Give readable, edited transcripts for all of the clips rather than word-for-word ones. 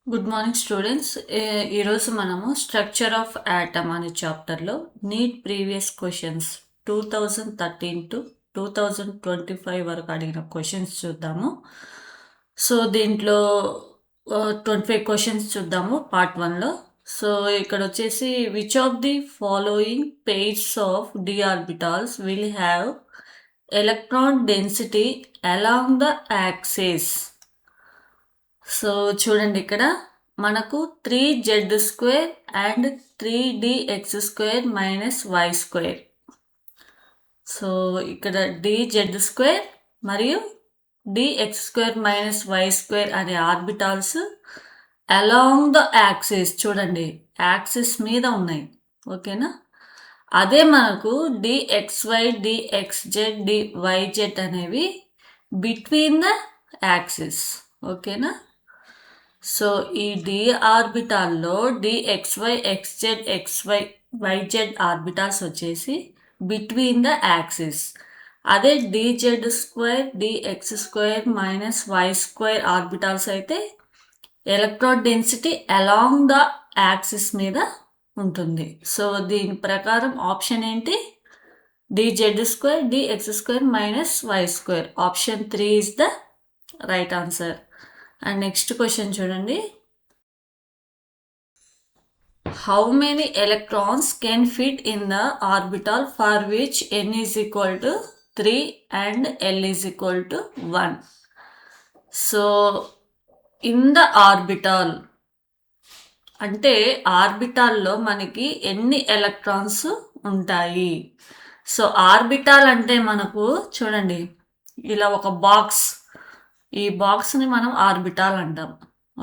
Good morning students. ఈరోజు మనము structure of atom అనే చాప్టర్లో నీట్ ప్రీవియస్ క్వశ్చన్స్ 2013 టు 2025 వరకు అడిగిన క్వశ్చన్స్ చూద్దాము. సో దీంట్లో 25 క్వశ్చన్స్ చూద్దాము పార్ట్ 1లో. సో ఇక్కడ వచ్చేసి which of the following pairs of d orbitals will have electron density along the axis. So చూడండి, ఇక్కడ మనకు 3z² and 3dx² minus y². So ఇక్కడ dz² మరియు dx² మైనస్ y² అనే ఆర్బిటాల్స్ అలాంగ్ ద యాక్సిస్, చూడండి axis మీద ఉన్నాయి. ఓకేనా? అదే మనకు dxy, dxz, dyz అనేవి బిట్వీన్ ద యాక్సిస్. ఓకేనా? సో ఈ డి ఆర్బిటాల్లో dxy, xz, xy, yz orbitals వచ్చేసి బిట్వీన్ ద యాక్సిస్. అదే dz² dx² minus y² orbitals అయితే electron density along the axis మీద ఉంటుంది. సో దీని ప్రకారం ఆప్షన్ ఏంటి? dz² dx² minus y². Option 3 is the right answer. And next question చూడండి. How many electrons can fit in the orbital for which n is equal to 3 and l is equal to 1? So in the orbital అంటే ఆర్బిటాల్లో మనకి ఎన్ని electrons ఉంటాయి? So orbital అంటే మనకు చూడండి ఇలా ఒక బాక్స్, ఈ బాక్స్ని మనం ఆర్బిటాల్ అంటాం.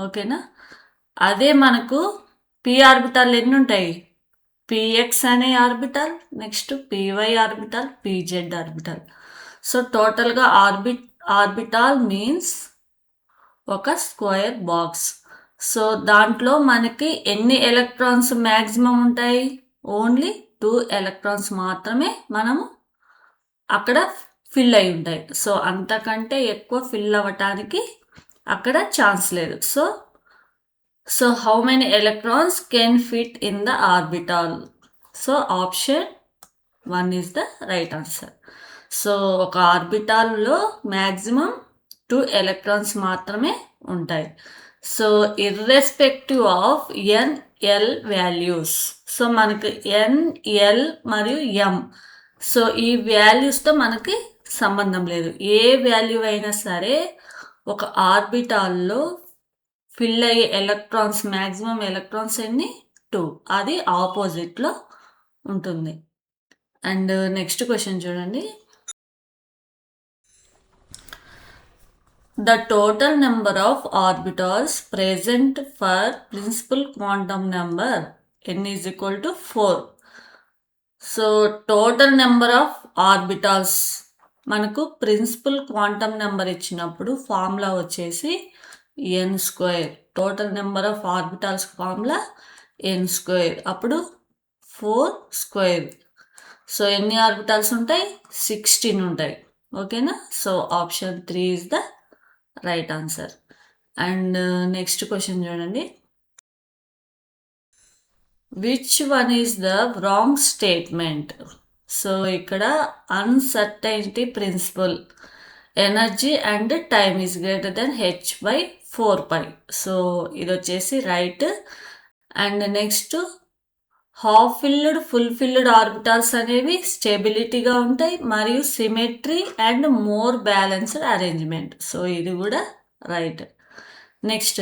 ఓకేనా? అదే మనకు పి ఆర్బిటాల్ ఎన్ని ఉంటాయి? పిఎక్స్ అనే orbital, next PY orbital, PZ orbital. So టోటల్గా ఆర్బిటాల్ మీన్స్ ఒక స్క్వేర్ బాక్స్. సో దాంట్లో మనకి ఎన్ని ఎలక్ట్రాన్స్ మ్యాక్సిమం ఉంటాయి? ఓన్లీ 2 ఎలక్ట్రాన్స్ మాత్రమే మనము అక్కడ ఫిల్ అయి ఉంటాయి. సో అంతకంటే ఎక్కువ ఫిల్ అవ్వటానికి అక్కడ ఛాన్స్ లేదు. So how many electrons can fit in the orbital? So option 1 is the right answer. So ఒక ఆర్బిటాల్లో మ్యాక్సిమం 2 ఎలక్ట్రాన్స్ మాత్రమే ఉంటాయి. So irrespective of L values, so మనకి ఎల్ మరియు ఎం, సో ఈ వాల్యూస్తో మనకి సంబంధం లేదు. ఏ వాల్యూ అయినా సరే ఒక ఆర్బిటాల్లో ఫిల్ అయ్యే ఎలక్ట్రాన్స్ మ్యాక్సిమం ఎలక్ట్రాన్స్ ఎన్ని? 2. అది ఆపోజిట్లో ఉంటుంది. అండ్ నెక్స్ట్ క్వశ్చన్ చూడండి. The total number of orbitals present for principal quantum number n is equal to 4. So total number of orbitals మనకు ప్రిన్సిపల్ క్వాంటమ్ నెంబర్ ఇచ్చినప్పుడు ఫార్ములా వచ్చేసి n². Total number of orbitals formula n². అప్పుడు 4². So ఎన్ని orbitals ఉంటాయి? 16 ఉంటాయి. ఓకేనా? So option 3 is the right answer. And next question చూడండి. Which one is the wrong statement? So ఇక్కడ uncertainty principle, energy and time is greater than h/4π. So ఇది వచ్చేసి right. And next half filled, full filled orbitals అనేవి స్టెబిలిటీగా ఉంటాయి మరియు symmetry and more balanced arrangement. So ఇది కూడా right. Next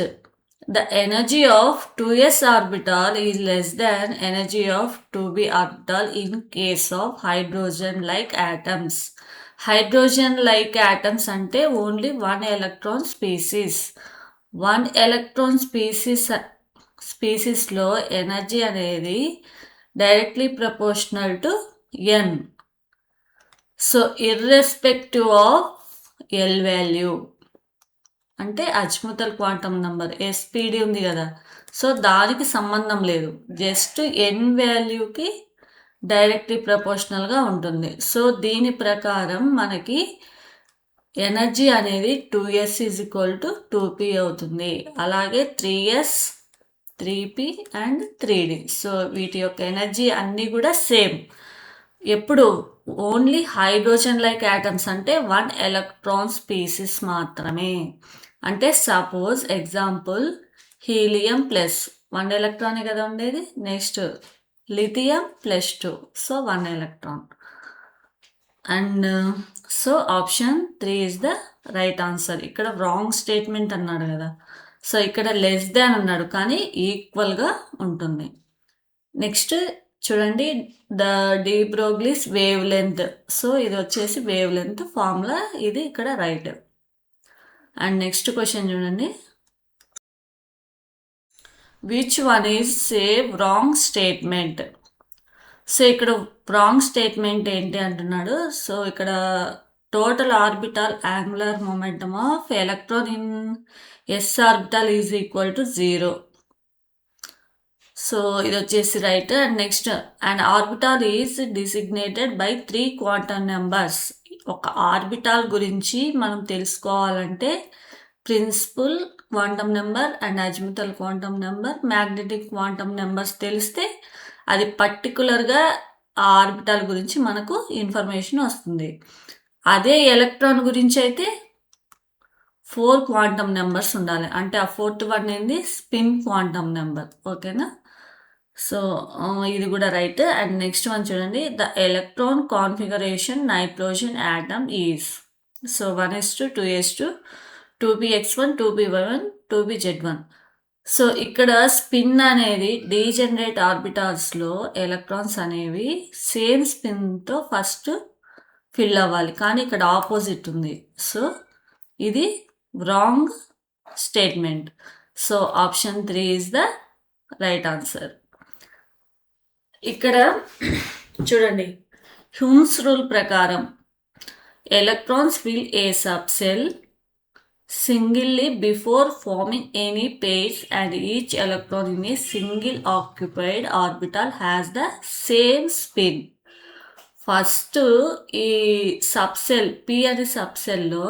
the energy of 2s orbital is less than energy of 2b orbital in case of hydrogen like atoms. Hydrogen like atoms అంటే only 1 electron species. 1 electron స్పీసీస్లో energy అనేది directly proportional to n. So irrespective of L value అంటే azimuthal quantum number SPD ఉంది కదా, so దానికి సంబంధం లేదు. Just ఎన్ వాల్యూకి directly ప్రపోర్షనల్గా ఉంటుంది. సో దీని ప్రకారం మనకి ఎనర్జీ అనేది 2s is equal to 2p అవుతుంది. అలాగే 3s 3p and 3d. So వీటి యొక్క ఎనర్జీ అన్నీ కూడా సేమ్. ఎప్పుడు ఓన్లీ హైడ్రోజన్ లైక్ యాటమ్స్ అంటే 1 ఎలక్ట్రాన్ స్పీసీస్ మాత్రమే. అంటే సపోజ్ ఎగ్జాంపుల్ హీలియం ప్లస్ 1 ఎలక్ట్రానే కదా ఉండేది. Next lithium +2, so 1 electron. And so option 3 is the right answer. ఇక్కడ రాంగ్ స్టేట్మెంట్ అన్నాడు కదా, సో ఇక్కడ లెస్ దాన్ అన్నాడు కానీ ఈక్వల్గా ఉంటుంది. నెక్స్ట్ చూడండి, the de Broglie's wave length. So ఇది వచ్చేసి వేవ్ లెంత్ ఫార్ములా, ఇది ఇక్కడ రైట్. అండ్ నెక్స్ట్ క్వశ్చన్ చూడండి, which one is a wrong statement. So ఇక్కడ రాంగ్ స్టేట్మెంట్ ఏంటి అంటున్నాడు. సో ఇక్కడ total orbital angular momentum of electron in S orbital is equal to 0. So ఇది వచ్చేసి right. And next, and orbital is designated by 3 quantum numbers. ఒక orbital గురించి మనం తెలుసుకోవాలంటే principal quantum number and azimuthal quantum number, magnetic quantum numbers తెలిస్తే అది పర్టికులర్గా ఆ ఆర్బిటాల్ గురించి మనకు ఇన్ఫర్మేషన్ వస్తుంది. అదే ఎలక్ట్రాన్ గురించి అయితే 4 క్వాంటమ్ నెంబర్స్ ఉండాలి. అంటే ఆ 4th వన్ ఏంది, స్పిన్ క్వాంటమ్ నెంబర్. ఓకేనా, సో ఇది కూడా రైట్. అండ్ నెక్స్ట్ వన్ చూడండి, the electron configuration nitrogen atom is. So 1s2 2s2 2px1 2p1 2pz1. So ఇక్కడ స్పిన్ అనేది డీజనరేట్ ఆర్బిటాల్స్లో ఎలక్ట్రాన్స్ అనేవి సేమ్ స్పిన్తో ఫస్ట్ ఫిల్ అవ్వాలి, కానీ ఇక్కడ ఆపోజిట్ ఉంది. సో ఇది wrong statement. So option 3 is the right answer. ఇక్కడ చూడండి, హ్యూమ్స్ రూల్ ప్రకారం electrons fill A sub cell singly before forming any pairs, and each electron in a single occupied orbital has the same spin. First ఈ subshell P అనే సబ్సెల్లో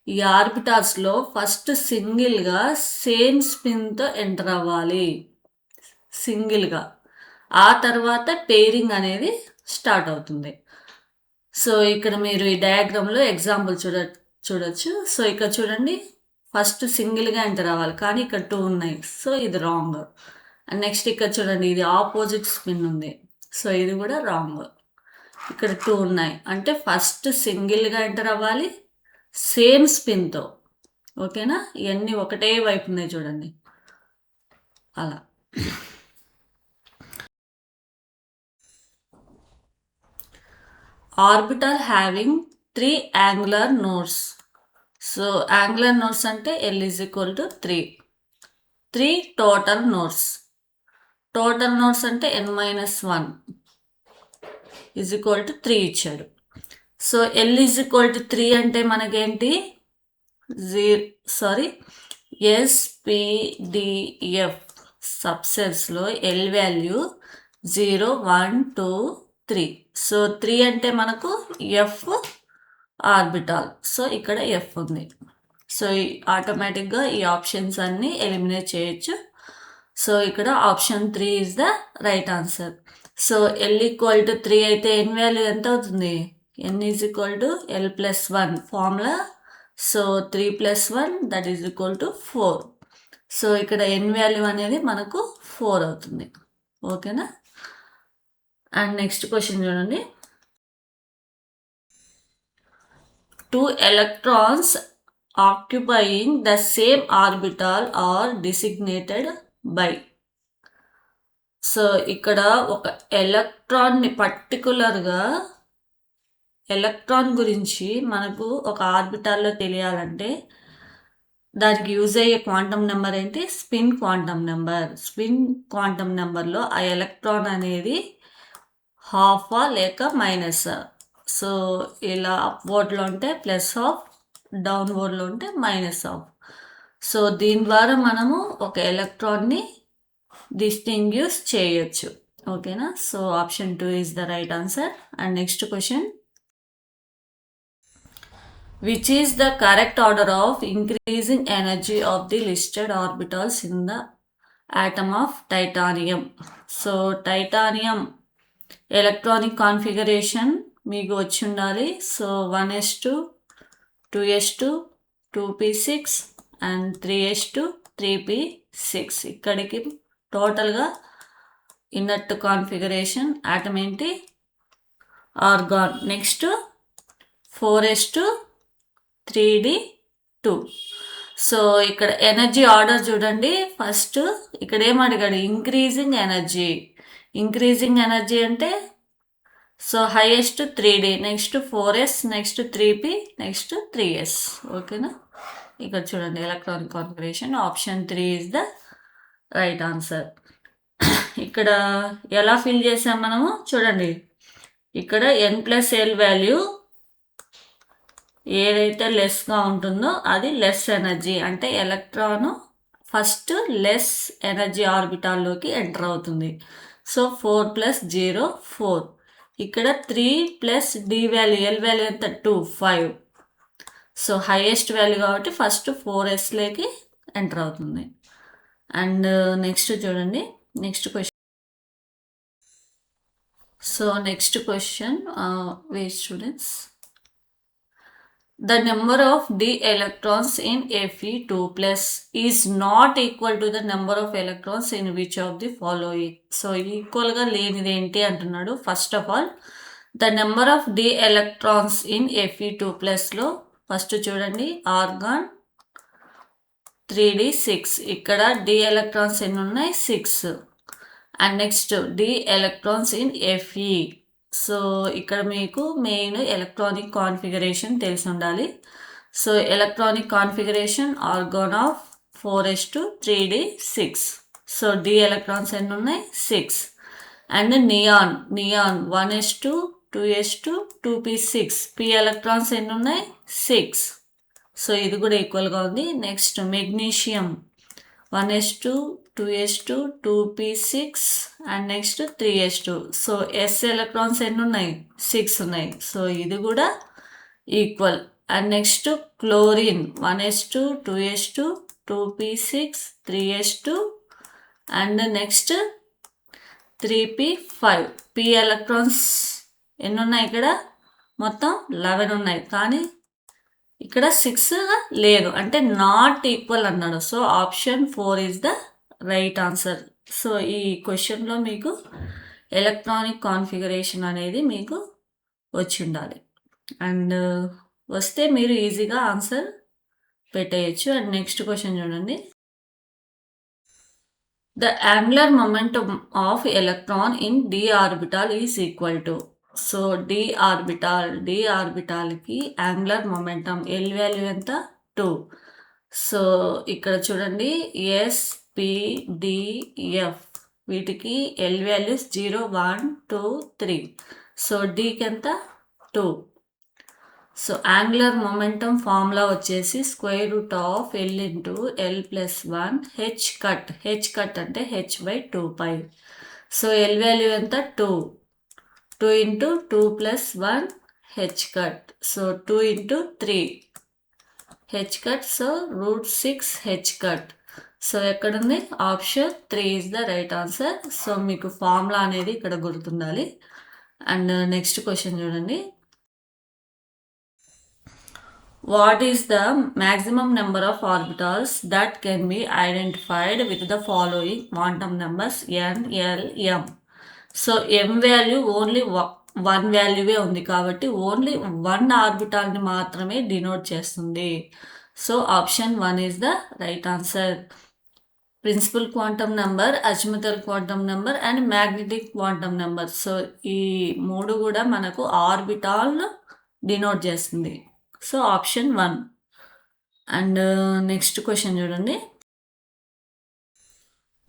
ఈ ఆర్బిటాల్స్లో first సింగిల్గా same స్పిన్తో enter అవ్వాలి, సింగిల్గా. ఆ తర్వాత పేరింగ్ అనేది స్టార్ట్ అవుతుంది. సో ఇక్కడ మీరు ఈ డయాగ్రామ్లో ఎగ్జాంపుల్ చూడొచ్చు. సో ఇక్కడ చూడండి, ఫస్ట్ సింగిల్గా ఎంటర్ అవ్వాలి, కానీ ఇక్కడ 2 ఉన్నాయి. సో ఇది రాంగ్. అండ్ నెక్స్ట్ ఇక్కడ చూడండి, ఇది ఆపోజిట్ స్పిన్ ఉంది. సో ఇది కూడా రాంగ్. ఇక్కడ 2 ఉన్నాయి, అంటే ఫస్ట్ సింగిల్గా ఎంటర్ అవ్వాలి సేమ్ స్పిన్తో. ఓకేనా, ఇవన్నీ ఒకటే వైపు ఉన్నాయి చూడండి అలా. Orbital having 3 angular nodes. So angular nodes అంటే L is equal to 3 total nodes. Total nodes అంటే n-1 ఈజ్ ఈక్వల్ టు 3 ఇచ్చాడు. So L is equal to 3 అంటే మనకేంటి, SPDF సబ్సెల్స్లో L వాల్యూ 0 1 2 3. సో 3 అంటే మనకు F ఆర్బిటాల్. సో ఇక్కడ F ఉంది. So ఆటోమేటిక్గా ఈ ఆప్షన్స్ అన్నీ ఎలిమినేట్ చేయొచ్చు. సో ఇక్కడ option 3 is the right answer. So L equal to 3 అయితే N వాల్యూ ఎంత అవుతుంది, N is equal to L+1 formula. So 3 + 1 that is equal to 4. So ఇక్కడ N వాల్యూ అనేది మనకు 4 అవుతుంది. ఓకేనా. అండ్ నెక్స్ట్ క్వశ్చన్ చూడండి, 2 electrons occupying the same orbital are designated by. So ఇక్కడ ఒక ఎలక్ట్రాన్ని పర్టికులర్గా ఎలక్ట్రాన్ గురించి మనకు ఒక ఆర్బిటాల్లో తెలియాలంటే దానికి యూజ్ అయ్యే క్వాంటమ్ నెంబర్ ఏంటి, spin quantum number. Spin quantum నెంబర్లో ఆ ఎలక్ట్రాన్ అనేది హాఫా లేక మైనస్. సో ఇలా అప్వర్డ్లో ఉంటే +12, డౌన్వర్డ్లో ఉంటే -12. సో దీని ద్వారా మనము ఒక ఎలక్ట్రాన్ని డిస్టింగ్విష్ చేయొచ్చు. ఓకేనా. So option 2 is the right answer. And next question, Which is the correct order of increasing energy of the listed orbitals in the atom of titanium? So titanium electronic configuration మీకు వచ్చి ఉండాలి. So 1s2 2s2 2p6 and 3s2 3p6. ఇక్కడికి టోటల్గా ఇన్నట్టు configuration atom ఏంటి? Organ. Next 4s2 3d2. So ఇక్కడ energy order చూడండి. First ఇక్కడ ఏం అడిగాడు? Increasing energy. ఇంక్రీజింగ్ ఎనర్జీ అంటే so highest 3d, next 4s, next 3p, next 3s. ఓకేనా? ఇక్కడ చూడండి electronic configuration option 3 is the right answer. ఇక్కడ ఎలా ఫిల్ చేసాం మనము చూడండి. ఇక్కడ n+l వాల్యూ ఏదైతే లెస్గా ఉంటుందో అది లెస్ ఎనర్జీ, అంటే ఎలక్ట్రాన్ ఫస్ట్ లెస్ ఎనర్జీ ఆర్బిటాల్లోకి ఎంటర్ అవుతుంది. సో 4 + 0 4. ఇక్కడ 3 + d వాల్యూ, ఎల్ వాల్యూ ఎంత? 2 5. సో హైయెస్ట్ వాల్యూ కాబట్టి ఫస్ట్ 4sలోకి ఎంటర్ అవుతుంది. అండ్ నెక్స్ట్ చూడండి next question. So next question, wait students. The number of d electrons in Fe2+ is not equal to the number of electrons in which of the following? So equal ga lenidi enti antunnadu. First of all, the number of d electrons in Fe2+ lo first chudandi argon 3d6. ikkada d electrons enni unnai? 6. And next d electrons in Fe. So ఇక్కడ మీకు main electronic configuration తెలిసి ఉండాలి. So electronic configuration organ of 4s2 3d6. So d electrons ఎన్ని ఉన్నాయి? 6. And neon 1s2 2s2 2p6. p electrons ఎన్ని ఉన్నాయి? 6. So ఇది కూడా ఈక్వల్గా ఉంది. Next magnesium 1s2 2s2 2p6 and next 3s2. So s electrons ఎన్ని ఉన్నాయి? 6 ఉన్నాయి. సో ఇది కూడా equal. And next chlorine 1s2 2s2 2p6 3s2 and next 3p5. p electrons ఎన్ని ఉన్నాయి? ఇక్కడ మొత్తం 11 ఉన్నాయి, కానీ ఇక్కడ 6 లేదు, అంటే నాట్ ఈక్వల్ అన్నాడు. So option 4 is the right answer. So ఈ క్వశ్చన్లో మీకు ఎలక్ట్రానిక్ కాన్ఫిగరేషన్ అనేది మీకు వచ్చి ఉండాలి. అండ్ వస్తే మీరు ఈజీగా ఆన్సర్ పెట్టేయచ్చు. అండ్ నెక్స్ట్ క్వశ్చన్ చూడండి. The angular momentum of electron in d orbital is equal to. So d ఆర్బిటాల్కి యాంగులర్ మొమెంటమ్ ఎల్ వాల్యూ ఎంత? 2. సో ఇక్కడ చూడండి SPDF వీటికి ఎల్ వాల్యూస్ 0 1 2 3. సో డీకి ఎంత? 2. సో యాంగులర్ మొమెంటమ్ ఫార్ములా వచ్చేసి √L × L + 1 h కట్ అంటే h/2π. So L value ఎంత? 2. 2 × 2 + 1 h cut. So 2 × 3 h cut. So √6 h cut. So ఎక్కడుంది? Option 3 is the right answer. So మీకు formula అనేది ఇక్కడ గుర్తుండాలి. And next question చూడండి. What is the maximum number of orbitals that can be identified with the following quantum numbers n, l, m? So m value only 1 వాల్యూవే ఉంది కాబట్టి only 1 ఆర్బిటాల్ని మాత్రమే డినోట్ చేస్తుంది. So option 1 is the right answer. Principal quantum number, azimuthal quantum number and magnetic quantum number. So ఈ 3 కూడా మనకు orbital denote చేస్తుంది. So option 1. And next question చూడండి.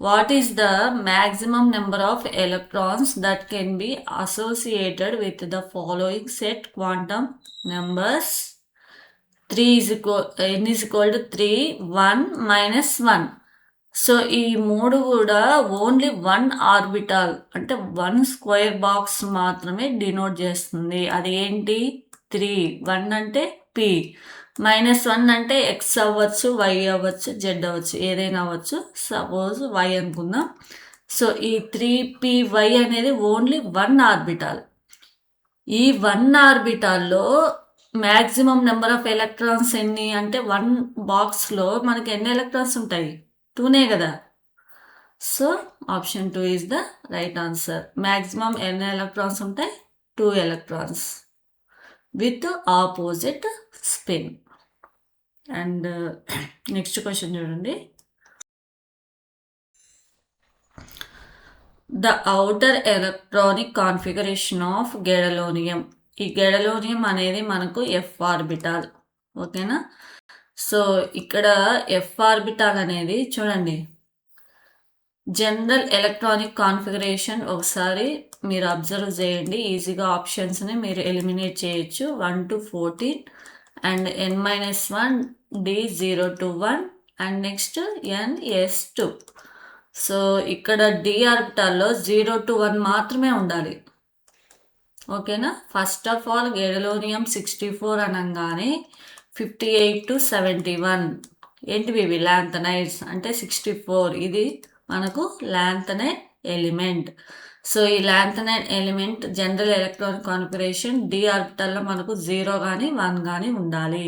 What is the maximum number of electrons that can be associated with the following set quantum numbers? n = 3 1 - 1. So ఈ 3 కూడా only 1 orbital అంటే 1 square box మాత్రమే denote చేస్తుంది. అది ఏంటి? 3. 1 అంటే పి. -1 అంటే ఎక్స్ అవ్వచ్చు, వై అవ్వచ్చు, జెడ్ అవ్వచ్చు, ఏదైనా అవ్వచ్చు. సపోజ్ వై అనుకుందాం. సో ఈ 3py అనేది ఓన్లీ 1 ఆర్బిటాల్. ఈ 1 ఆర్బిటాల్లో మ్యాక్సిమం నెంబర్ ఆఫ్ ఎలక్ట్రాన్స్ ఎన్ని అంటే 1 బాక్స్లో మనకి ఎన్ని ఎలక్ట్రాన్స్ ఉంటాయి? 2నే కదా. So option 2 is the right answer. Maximum ఎన్ని ఎలక్ట్రాన్స్ ఉంటాయి? 2 electrons with opposite spin. And next question చూడండి. The outer electronic configuration of gadolinium. ఈ గెడలోనియం అనేది మనకు ఎఫ్ ఆర్బిటాల్. ఓకేనా. సో ఇక్కడ ఎఫ్ ఆర్బిటాల్ అనేది చూడండి, జనరల్ ఎలక్ట్రానిక్ కాన్ఫిగరేషన్ ఒకసారి మీరు అబ్జర్వ్ చేయండి. ఈజీగా ఆప్షన్స్ని మీరు ఎలిమినేట్ చేయొచ్చు. 1 to 14 and n-1 d0 to 1 and next ns2. So ఇక్కడ డి ఆర్బిటాల్లో 0 to 1 మాత్రమే ఉండాలి. ఓకేనా. ఫస్ట్ ఆఫ్ ఆల్ గెడలోనియం 64 అనగానే 58 to 71 ఏంటివి ఇవి? లాంథనైడ్స్. అంటే 64 ఇది మనకు లాంథనైడ్ ఎలిమెంట్. సో ఈ lanthanide element general electronic configuration d ఆర్బిటల్లో మనకు 0 కానీ 1 కానీ ఉండాలి.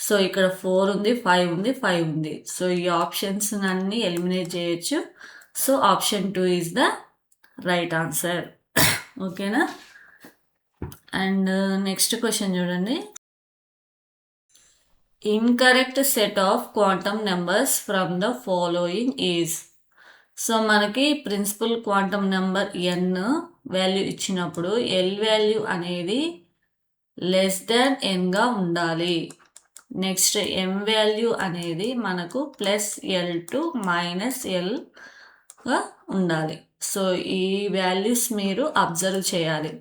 సో ఇక్కడ 4 ఉంది, 5 ఉంది, 5 ఉంది. సో ఈ ఆప్షన్స్ అన్ని ఎలిమినేట్ చేయొచ్చు. So option 2 is the right answer. ఓకేనా. అండ్ నెక్స్ట్ క్వశ్చన్ చూడండి. Incorrect set of quantum numbers from the following is. So మనకి ప్రిన్సిపల్ క్వాంటమ్ నెంబర్ ఎన్ వాల్యూ ఇచ్చినప్పుడు ఎల్ వాల్యూ అనేది లెస్ దాన్ ఎన్గా ఉండాలి. నెక్స్ట్ ఎం value అనేది మనకు +L to -Lగా ఉండాలి. So ఈ వాల్యూస్ మీరు అబ్జర్వ్ చేయాలి.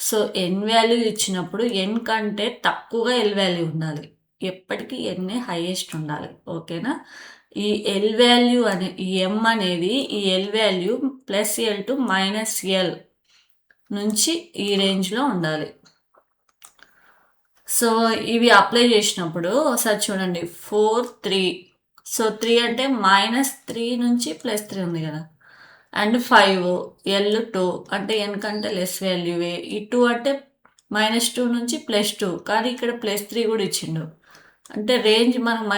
సో ఎన్ వాల్యూ ఇచ్చినప్పుడు ఎన్ కంటే తక్కువగా ఎల్ వాల్యూ ఉండాలి. ఎప్పటికీ ఎన్నే హైయెస్ట్ ఉండాలి. ఓకేనా. ఈ ఎల్ వాల్యూ అనే ఈ ఎం అనేది ఈ L value +L to -L నుంచి ఈ రేంజ్లో ఉండాలి. సో ఇవి అప్లై చేసినప్పుడు ఒకసారి చూడండి. 4 3. సో 3 అంటే -3 నుంచి +3 ఉంది కదా. అండ్ 5 L 2 అంటే ఎన్ కంటే లెస్ వాల్యూవే. ఈ 2 అంటే -2 నుంచి +2 కానీ ఇక్కడ +3 కూడా ఇచ్చిండు. అంటే రేంజ్ మనకు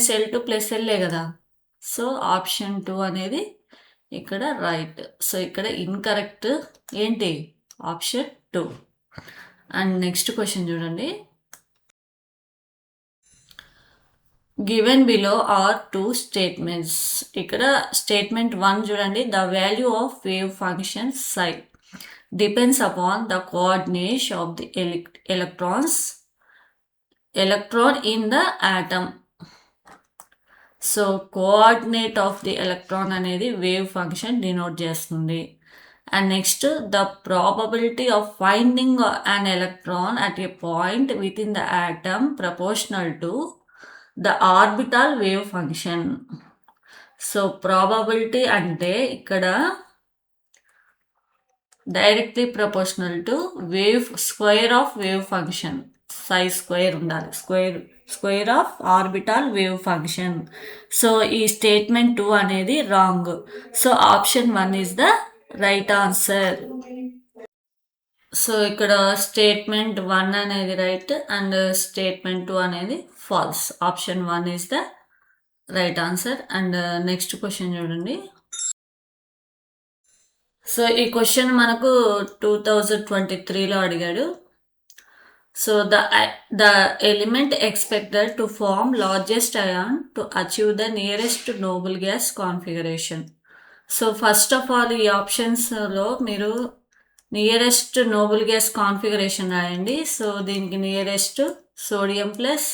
-L to +Lఏ కదా. సో ఆప్షన్ 2 అనేది ఇక్కడ రైట్. సో ఇక్కడ ఇన్కరెక్ట్ ఏంటి? ఆప్షన్ 2. అండ్ నెక్స్ట్ క్వశ్చన్ చూడండి. Given below are 2 statements. ఇక్కడ స్టేట్మెంట్ 1 చూడండి. The value of wave function psi depends upon the coordination of the electron in the atom. So coordinate of the electron అనేది wave function denote చేస్తుంది. And next the probability of finding an electron at a point within the atom proportional to the orbital wave function. So probability అంటే ఇక్కడ directly proportional to square of wave function. psi square ఉండాలి. Square of orbital wave function. So ఈ statement 2 అనేది wrong. So option 1 is the right answer. So ఇక్కడ statement 1 అనేది right and statement 2 అనేది false. Option 1 is the right answer. And next question చూడండి. So ఈ question మనకు 2023లో అడిగాడు. So the element expected to form largest ion to achieve the nearest noble gas configuration. So first of all ఈ ఆప్షన్స్లో మీరు nearest noble gas configuration రాయండి. So దీనికి nearest sodium plus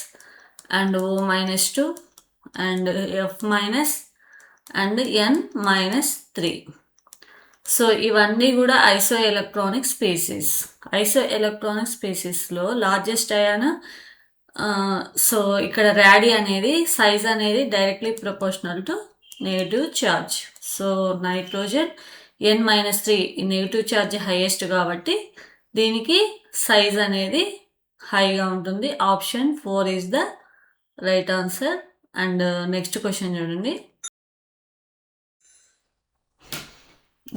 and O-2 and F- and N-3. So ఇవన్నీ కూడా iso electronic species. Iso electronic స్పీసీస్లో largest ion. So ఇక్కడ radii అనేది సైజ్ అనేది directly proportional to negative charge. So nitrogen N-3 negative charge highest కాబట్టి దీనికి size అనేది హైగా ఉంటుంది. Option 4 is the right answer. And next question చూడండి.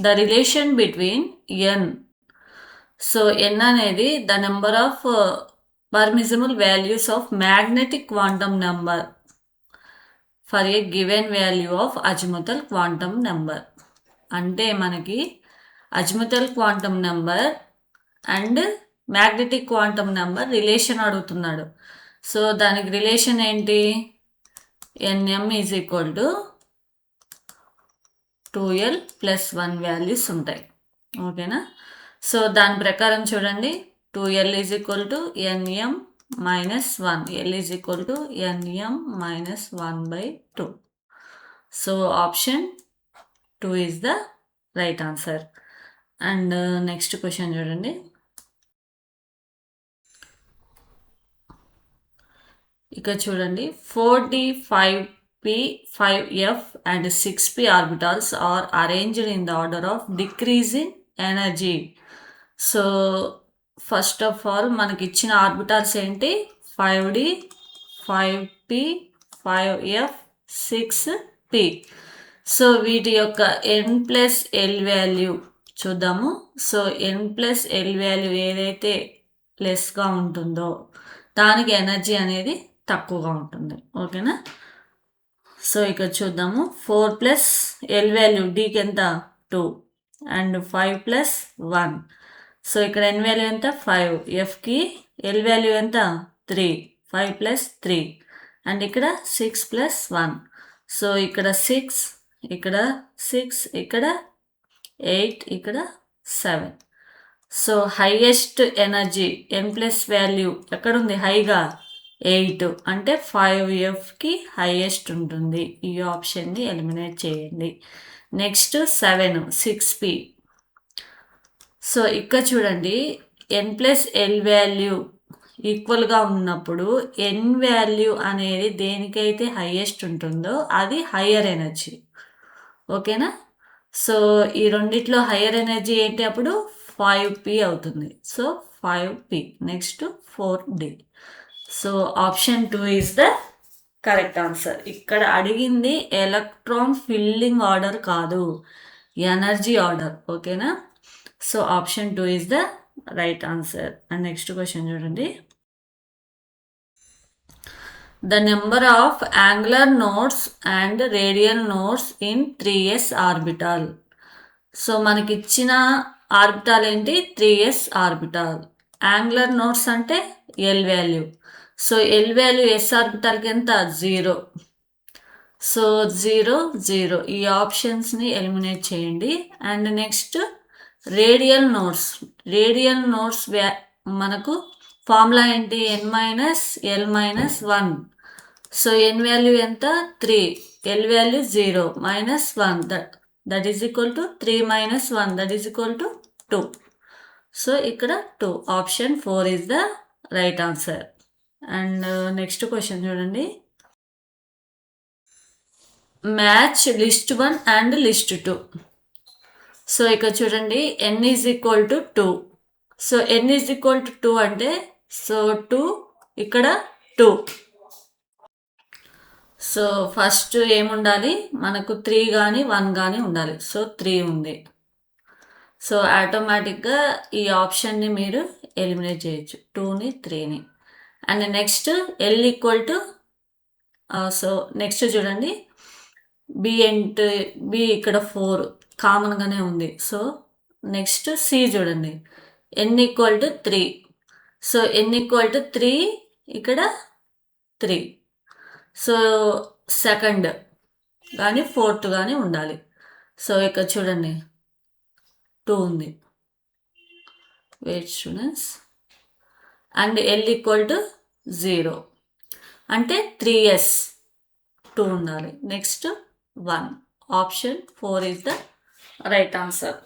The relation between n. So n అనేది the number of permissible values of magnetic quantum number for a given value of azimuthal quantum number. అంటే మనకి azimuthal quantum number and magnetic quantum number relation అడుగుతున్నాడు. So దానికి relation ఏంటి? nm is equal to 2l plus 1 values ఉంటాయి. ఓకేనా? So దాని ప్రకారం చూడండి, 2l is equal to nm minus 1, l is equal to nm minus 1/2. So option 2 is the right answer. And next question చూడండి. ఇక చూడండి, 4d 5p 5f and 6p orbitals are arranged in the order of decreasing energy. So first of all మనకి ఇచ్చిన orbitals ఏంటి? 5d 5p 5f 6p. So వీటి యొక్క n+l value చూద్దాము. So n+l value ఏదైతే లెస్గా ఉంటుందో దానికి ఎనర్జీ అనేది తక్కువగా ఉంటుంది. ఓకేనా? సో ఇక్కడ చూద్దాము, 4+l వాల్యూ డీకి ఎంత? 2 అండ్ 5+1. సో ఇక్కడ n వాల్యూ ఎంత? 5. ఎఫ్కి l వాల్యూ ఎంత? 3. 5+3 అండ్ ఇక్కడ 6+1. సో ఇక్కడ 6, ఇక్కడ 6, ఇక్కడ 8, ఇక్కడ 7. So highest energy n+ value ఎక్కడుంది? హైగా 8 అంటే 5fకి హైయెస్ట్ ఉంటుంది. ఈ ఆప్షన్ని ఎలిమినేట్ చేయండి. Next 7 6p. సో ఇక్కడ చూడండి, n+l వాల్యూ ఈక్వల్గా ఉన్నప్పుడు n వాల్యూ అనేది దేనికైతే హైయెస్ట్ ఉంటుందో అది హయ్యర్ ఎనర్జీ. ఓకేనా? సో ఈ రెండిట్లో హయ్యర్ ఎనర్జీ ఏంటి? అప్పుడు 5p అవుతుంది. So 5p. Next 4d. So option 2 is the correct answer. ఇక్కడ అడిగింది ఎలక్ట్రాన్ ఫిల్లింగ్ ఆర్డర్ కాదు, ఎనర్జీ ఆర్డర్. ఓకేనా? So option 2 is the right answer. And next question చూడండి. The number of angular nodes and radial nodes in 3s orbital. So మనకిచ్చిన orbital ఏంటి? 3s orbital. Angular nodes అంటే l value. So l value s ఆర్బిటాల్కి ఎంత? 0. So 0 0. ఈ ఆప్షన్స్ని eliminate చేయండి. And next radial nodes. Radial nodes మనకు formula ఏంటి? n-l-1. సో n వాల్యూ ఎంత? 3. l value 0 -1 that is equal to 3 - 1 that is equal to 2. So ఇక్కడ 2. Option 4 is the right answer. And next question చూడండి. Match list 1 and list 2. So ఇక్కడ చూడండి, n is equal to 2. So n is equal to 2 అంటే so 2 ఇక్కడ 2. So first ఏముండాలి మనకు? 3 కానీ 1 కానీ ఉండాలి. సో 3 ఉంది. సో ఆటోమేటిక్గా ఈ ఆప్షన్ని మీరు ఎలిమినేట్ చేయొచ్చు, 2ని 3ని. And next l equal to so next చూడండి, b ఇక్కడ 4 కామన్గానే ఉంది. సో నెక్స్ట్ c చూడండి, n equal to 3. So n equal to 3 ఇక్కడ 3. సో సెకండ్ కానీ ఫోర్త్ కానీ ఉండాలి. సో ఇక్కడ చూడండి 2 ఉంది. Wait students. And l equal to 0 అంటే 3s 2 ఉండాలి. Next 1. Option 4 is the right answer.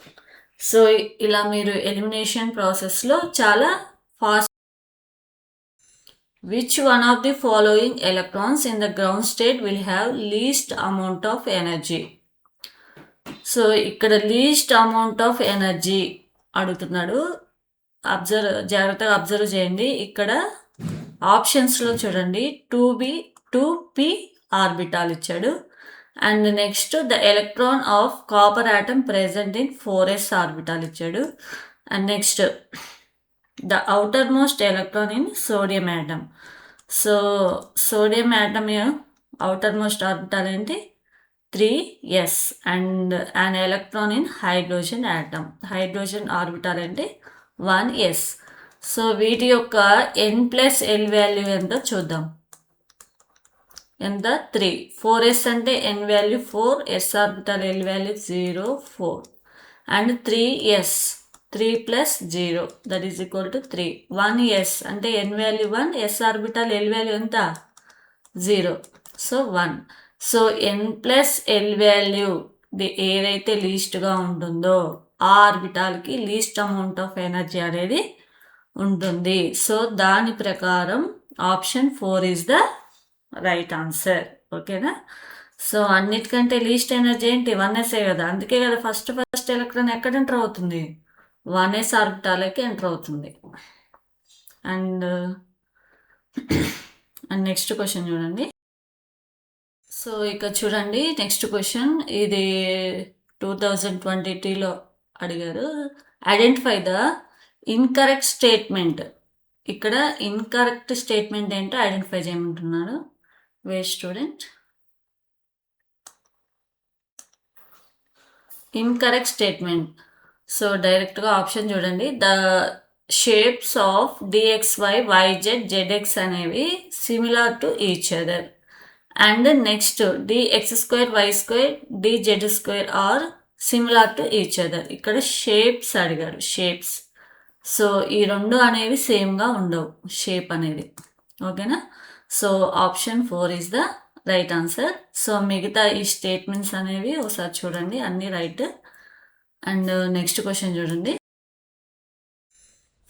So ఇలా మీరు ఎలిమినేషన్ ప్రాసెస్లో చాలా fast. Which one of the following electrons in the ground state will have least amount of energy? So ఇక్కడ least amount of energy అడుగుతున్నాడు. జాగ్రత్తగా observe చేయండి. ఇక్కడ ఆప్షన్స్లో చూడండి 2p ఆర్బిటాల్ ఇచ్చాడు. And next the electron of copper atom present in 4s orbital ఇచ్చాడు. And next the outer most electron in sodium atom. So sodium atom outer most orbital ఏంటి 3s. And an electron in hydrogen atom, hydrogen orbital ఏంటి 1s. So వీటి యొక్క n+l value ఎంతో చూద్దాం. ఎంత 3. 4s అంటే n value 4, s orbital l value 0, 4. And 3s 3 + 0 that is equal to 3. 1s అంటే n value 1, s orbital l value ఎంత 0, so 1. So n+l value ఏదైతే లీస్ట్గా ఉంటుందో ఆ ఆర్బిటాల్కి లీస్ట్ అమౌంట్ ఆఫ్ ఎనర్జీ అనేది ఉంటుంది. సో దాని ప్రకారం option 4 is the right answer. ఓకేనా? సో అన్నిటికంటే లీస్ట్ ఎనర్జీ ఏంటి 1s కదా, అందుకే కదా ఫస్ట్ ఎలక్ట్రాన్ ఎక్కడ ఎంటర్ అవుతుంది 1s ఆర్బిటాల్కి ఎంటర్ అవుతుంది. అండ్ నెక్స్ట్ క్వశ్చన్ చూడండి. సో ఇక చూడండి నెక్స్ట్ క్వశ్చన్, ఇది 2022లో అడిగారు. Identify the incorrect statement. ఇక్కడ ఇన్కరెక్ట్ స్టేట్మెంట్ ఏంటో ఐడెంటిఫై చేయమంటున్నారు. Where student incorrect statement. So డైరెక్ట్గా ఆప్షన్ చూడండి. The shapes of dxy, yz, zx అనేవి similar to each other. And next dx2, y2, dz2 are similar to each other. ఇక్కడ shapes అడిగాడు, shapes. So ఈ రెండు అనేవి సేమ్గా ఉండవు, షేప్ అనేది. ఓకేనా? So option 4 is the right answer. So మిగతా ఈ స్టేట్మెంట్స్ అనేవి ఒకసారి చూడండి, అన్నీ రైట్. అండ్ నెక్స్ట్ క్వశ్చన్ చూడండి.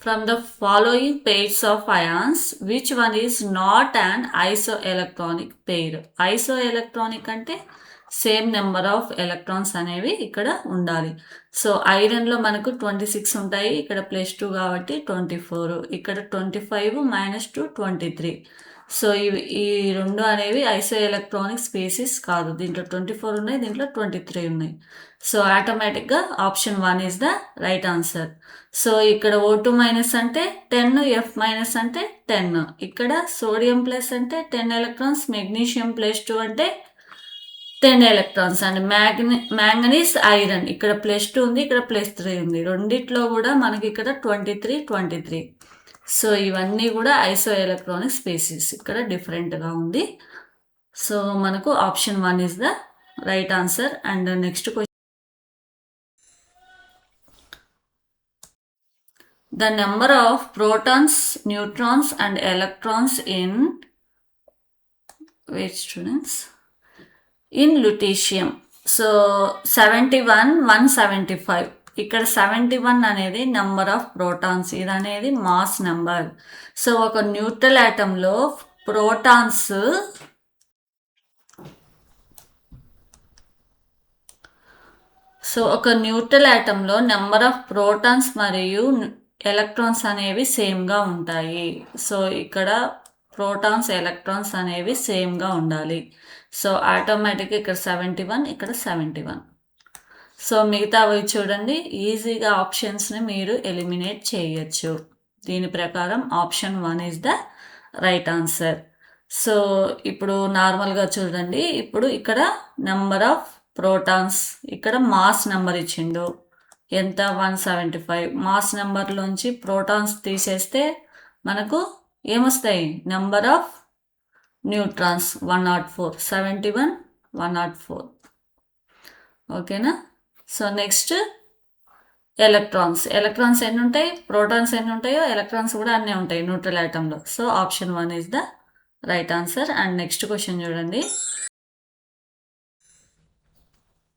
From the following pairs of ions, which one is not an isoelectronic pair. Isoelectronic అంటే సేమ్ నెంబర్ ఆఫ్ ఎలక్ట్రాన్స్ అనేవి ఇక్కడ ఉండాలి. సో ఐరన్లో మనకు 26 ఉంటాయి, ఇక్కడ +2 కాబట్టి 24, ఇక్కడ 25 - 2 23. సో ఈ రెండు అనేవి ఐసో ఎలక్ట్రానిక్ స్పీసీస్ కాదు. దీంట్లో 24 ఉన్నాయి, దీంట్లో 23 ఉన్నాయి. సో ఆటోమేటిక్గా option 1 is the right answer. So ఇక్కడ O2- అంటే 10, F- అంటే 10. ఇక్కడ సోడియం ప్లస్ అంటే 10 ఎలక్ట్రాన్స్, మెగ్నీషియం +2 అంటే 10 ఎలక్ట్రాన్స్. అండ్ మ్యాంగనీస్ ఐరన్ ఇక్కడ +2 ఉంది, ఇక్కడ +3 ఉంది. రెండిట్లో కూడా మనకి ఇక్కడ 23, 23. సో ఇవన్నీ కూడా ఐసో ఎలక్ట్రానిక్ స్పీసీస్, ఇక్కడ డిఫరెంట్గా ఉంది. సో మనకు option 1 is the right answer. And next question, the number of protons, neutrons and electrons in students in lutetium. So 71, 175. ఇక్కడ 71 అనేది నెంబర్ ఆఫ్ ప్రోటాన్స్, ఇది అనేది మాస్ నెంబర్. సో ఒక న్యూట్రల్ ఆటంలో ప్రోటాన్స్ నెంబర్ ఆఫ్ ప్రోటాన్స్ మరియు electrons అనేవి సేమ్గా ఉంటాయి. సో ఇక్కడ ప్రోటాన్స్, ఎలక్ట్రాన్స్ అనేవి సేమ్గా ఉండాలి. సో ఆటోమేటిక్గా ఇక్కడ 71, ఇక్కడ 71. సో మిగతావి చూడండి, ఈజీగా ఆప్షన్స్ని మీరు ఎలిమినేట్ చేయొచ్చు. దీని ప్రకారం option 1 is the right answer. So ఇప్పుడు నార్మల్గా చూడండి, ఇప్పుడు ఇక్కడ నెంబర్ ఆఫ్ ప్రోటాన్స్, ఇక్కడ మాస్ నెంబర్ ఇచ్చిండు ఎంత 175. మాస్ నెంబర్లోంచి ప్రోటాన్స్ తీసేస్తే మనకు ఏమొస్తాయి, నెంబర్ ఆఫ్ న్యూట్రాన్స్ 104, 71, 104. ఓకేనా? సో నెక్స్ట్ ఎలక్ట్రాన్స్ ఎన్ని ఉంటాయి, ప్రోటాన్స్ ఎన్ని ఉంటాయో ఎలక్ట్రాన్స్ కూడా అన్నీ ఉంటాయి న్యూట్రల్ ఆటంలో. So option 1 is the right answer. And next question చూడండి.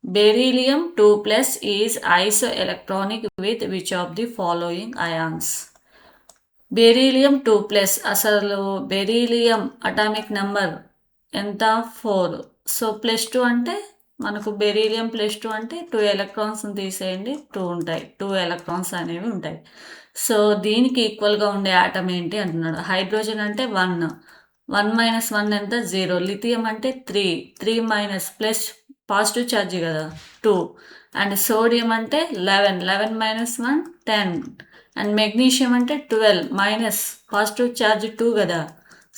Beryllium 2+ is iso electronic with which of the following ions. Beryllium 2+, అసలు బెరీలియం అటామిక్ నెంబర్ ఎంత 4. సో +2 అంటే మనకు బెరీలియం +2 అంటే 2 ఎలక్ట్రాన్స్ని తీసేయండి, 2 ఉంటాయి, 2 ఎలక్ట్రాన్స్ అనేవి ఉంటాయి. సో దీనికి ఈక్వల్గా ఉండే ఆటమ్ ఏంటి అంటున్నాడు. హైడ్రోజన్ అంటే 1, 1 - 1 ఎంత 0. లిథియం అంటే 3 మైనస్ ప్లస్ పాజిటివ్ ఛార్జ్ కదా 2. అండ్ సోడియం అంటే 11 - 1 10. అండ్ మెగ్నీషియం అంటే 12 మైనస్ పాజిటివ్ ఛార్జ్ 2 కదా,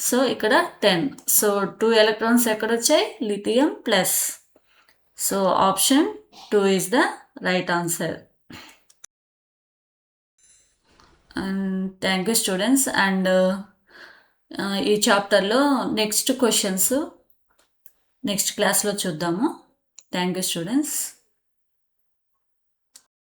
సో ఇక్కడ 10. సో 2 ఎలక్ట్రాన్స్ ఎక్కడ వచ్చాయి, lithium plus. So option 2 is the right answer. And thank you students. And ఈ చాప్టర్లో నెక్స్ట్ క్వశ్చన్స్ నెక్స్ట్ క్లాస్లో చూద్దాము. Thank you students.